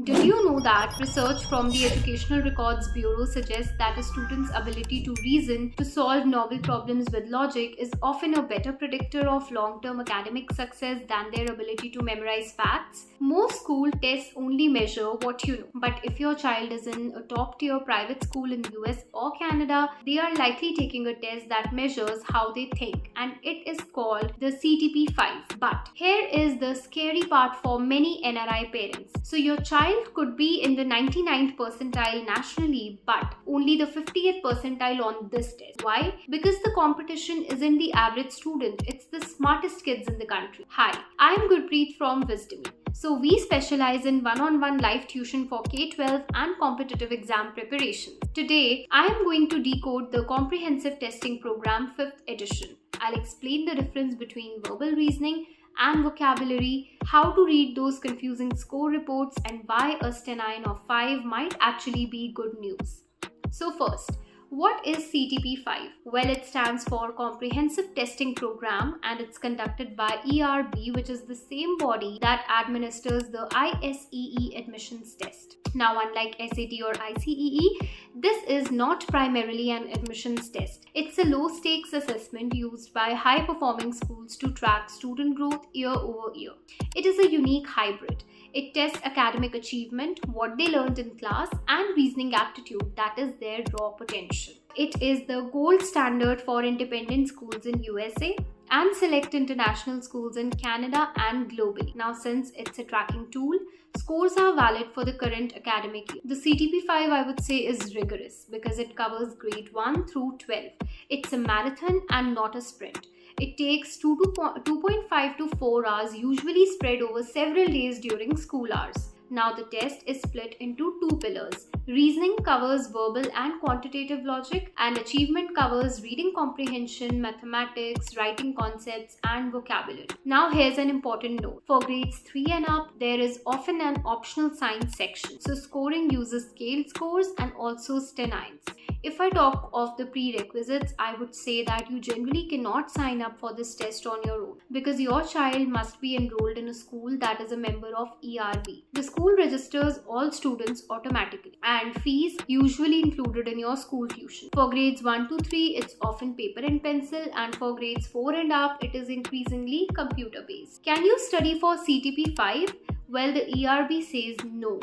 Did you know that research from the Educational Records Bureau suggests that a student's ability to reason, to solve novel problems with logic, is often a better predictor of long-term academic success than their ability to memorize facts? Most school tests only measure what you know, but if your child is in a top-tier private school in the US or Canada, they are likely taking a test that measures how they think, and it is called the CTP 5. But here is the scary part for many NRI parents. So your child could be in the 99th percentile nationally, but only the 50th percentile on this test. Why? Because the competition isn't the average student, it's the smartest kids in the country. Hi, I'm Gurpreet from Wizdomi. So we specialize in one-on-one live tuition for K-12 and competitive exam preparation. Today, I am going to decode the Comprehensive Testing Program 5th edition. I'll explain the difference between verbal reasoning and vocabulary, how to read those confusing score reports, and why a stenine of 5 might actually be good news. So first, what is CTP 5? Well, it stands for Comprehensive Testing Program and it's conducted by ERB, which is the same body that administers the ISEE admissions test. Now, unlike SAT or ICEE, this is not primarily an admissions test. It's a low-stakes assessment used by high-performing schools to track student growth year over year. It is a unique hybrid. It tests academic achievement, what they learned in class, and reasoning aptitude, that is their raw potential. It is the gold standard for independent schools in USA and select international schools in Canada and globally. Now, since it's a tracking tool, scores are valid for the current academic year. The CTP 5, I would say, is rigorous because it covers grade 1 through 12. It's a marathon and not a sprint. It takes 2.5 to 4 hours, usually spread over several days during school hours. Now the test is split into two pillars. Reasoning covers verbal and quantitative logic, and achievement covers reading comprehension, mathematics, writing concepts, and vocabulary. Now here's an important note. For grades 3 and up, there is often an optional science section. So scoring uses scaled scores and also stenines. If I talk of the prerequisites, I would say that you generally cannot sign up for this test on your own because your child must be enrolled in a school that is a member of ERB. The school registers all students automatically and fees usually included in your school tuition. For grades 1 to 3, it's often paper and pencil, and for grades 4 and up, it is increasingly computer based. Can you study for CTP 5? Well, the ERB says no.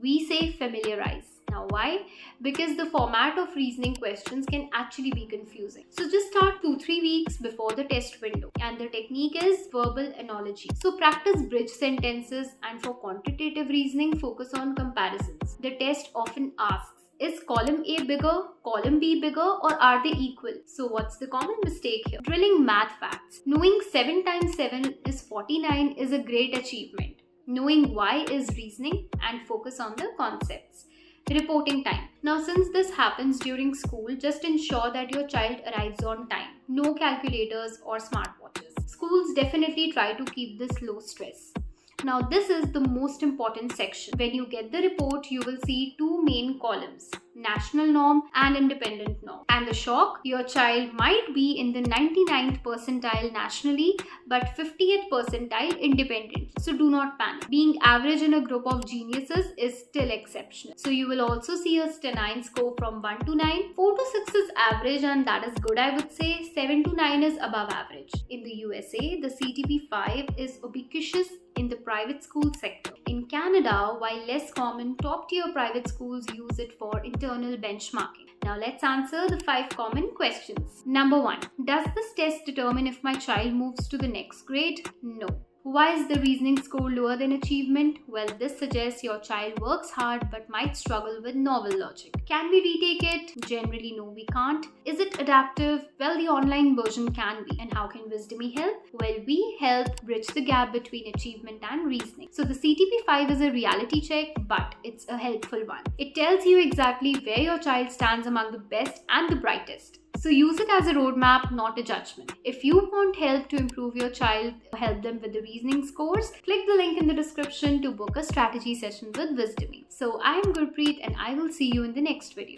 We say familiarize. Now why? Because the format of reasoning questions can actually be confusing. So just start 2-3 weeks before the test window. And the technique is verbal analogy. So practice bridge sentences, and for quantitative reasoning, focus on comparisons. The test often asks, is column A bigger, column B bigger, or are they equal? So what's the common mistake here? Drilling math facts. Knowing 7 times 7 is 49 is a great achievement. Knowing why is reasoning, and focus on the concepts. Reporting time. Now, since this happens during school, just ensure that your child arrives on time. No calculators or smartwatches. Schools definitely try to keep this low stress. Now, this is the most important section. When you get the report, you will see two main columns: national norm and independent norm. And the shock, your child might be in the 99th percentile nationally, but 50th percentile independent. So do not panic. Being average in a group of geniuses is still exceptional. So you will also see a stenine score from 1 to 9. 4 to 6 is average, and that is good, I would say. 7 to 9 is above average. In the USA, the CTP 5 is ubiquitous in the private school sector. In Canada, while less common, top-tier private schools use it for internal benchmarking. Now let's answer the 5 common questions. Number 1. Does this test determine if my child moves to the next grade? No. Why is the reasoning score lower than achievement? Well, this suggests your child works hard but might struggle with novel logic. Can we retake it? Generally, no, we can't. Is it adaptive? Well, the online version can be. And how can Wizdomi help? Well, we help bridge the gap between achievement and reasoning. So the CTP 5 is a reality check, but it's a helpful one. It tells you exactly where your child stands among the best and the brightest. So use it as a roadmap, not a judgment. If you want help to improve your child, help them with the reasoning scores, click the link in the description to book a strategy session with Wizdomi. So I am Gurpreet and I will see you in the next video.